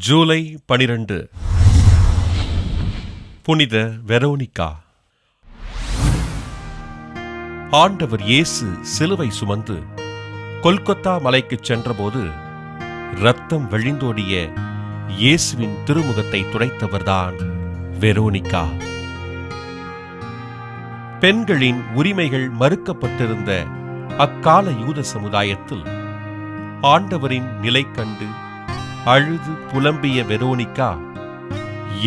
ஜூலை 12 புனித வெரோனிகா. ஆண்டவர் இயேசு சிலுவை சுமந்து கொல்கொத்தா மலைக்குச் சென்றபோது இரத்தம் வழிந்தோடிய இயேசுவின் திருமுகத்தை துடைத்தவர்தான் வெரோனிகா. பெண்களின் உரிமைகள் மறுக்கப்பட்டிருந்த அக்கால யூத சமுதாயத்தில் ஆண்டவரின் நிலை கண்டு அழுது புலம்பிய வெரோனிகா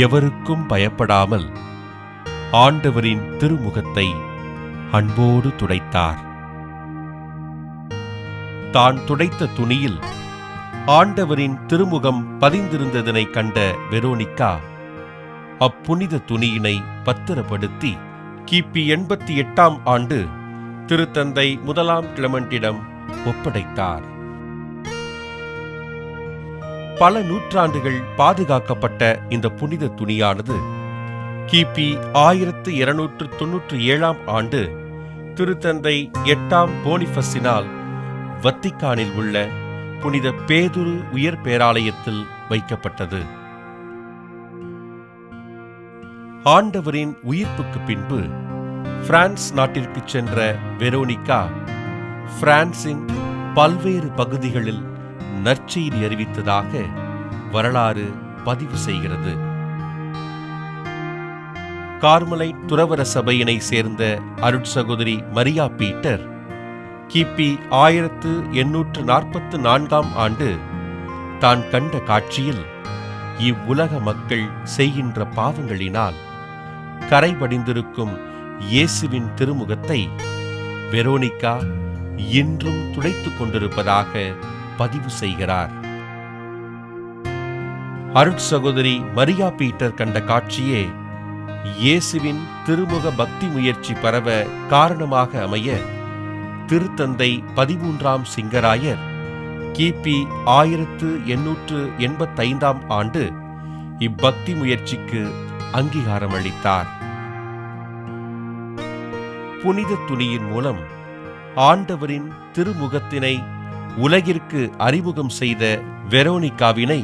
எவருக்கும் பயப்படாமல் ஆண்டவரின் திருமுகத்தை அன்போடு துடைத்தார். தான் துடைத்த துணியில் ஆண்டவரின் திருமுகம் பதிந்திருந்ததனை கண்ட வெரோனிகா அப்புனித துணியினை பத்திரப்படுத்தி கிபி 88ஆம் ஆண்டு திருத்தந்தை 1ஆம் கிளமெண்டிடம் ஒப்படைத்தார். பல நூற்றாண்டுகள் பாதுகாக்கப்பட்ட இந்த புனித துணியானது கிபி 1297ஆம் ஆண்டு திருத்தந்தை 8ஆம் போனிபஸினால் வத்திக்கானில் உள்ள புனித பேதுரு உயர் பேராலயத்தில் வைக்கப்பட்டது. ஆண்டவரின் உயிர்ப்புக்கு பின்பு பிரான்ஸ் நாட்டிற்கு சென்ற வெரோனிகா பிரான்சின் பல்வேறு பகுதிகளில் நற்செய்தி அறிவித்ததாக வரலாறு பதிவு செய்கிறது. கார்மலைட் துறவற சபையினை சேர்ந்த அருட்சகோதரி மரியா பீட்டர் கிபி 1844ஆம் ஆண்டு தான் கண்ட காட்சியில் இவ்வுலக மக்கள் செய்கின்ற பாவங்களினால் கரைபடிந்திருக்கும் இயேசுவின் திருமுகத்தை வெரோனிகா இன்றும் துடைத்துக் கொண்டிருப்பதாக பதிவு செய்கிறார். அருட்சகோதரி மரியா பீட்டர் கண்ட காட்சியே இயேசுவின் திருமுக பக்தி முயற்சி பரவ காரணமாக அமைய திருத்தந்தை 13ஆம் சிங்கராயர் கிபி 1885ஆம் ஆண்டு இப்பக்தி முயற்சிக்கு அங்கீகாரம் அளித்தார். புனித துணியின் மூலம் ஆண்டவரின் திருமுகத்தினை உலகிற்கு அறிமுகம் செய்த வெரோனிகாவினை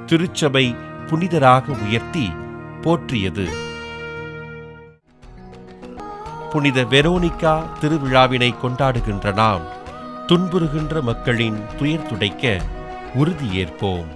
திருச்சபை புனிதராக உயர்த்தி போற்றியது. புனித வெரோனிகா திருவிழாவினை கொண்டாடுகின்ற நாம் துன்புறுகின்ற மக்களின் துயர் துடைக்க உறுதியேற்போம்.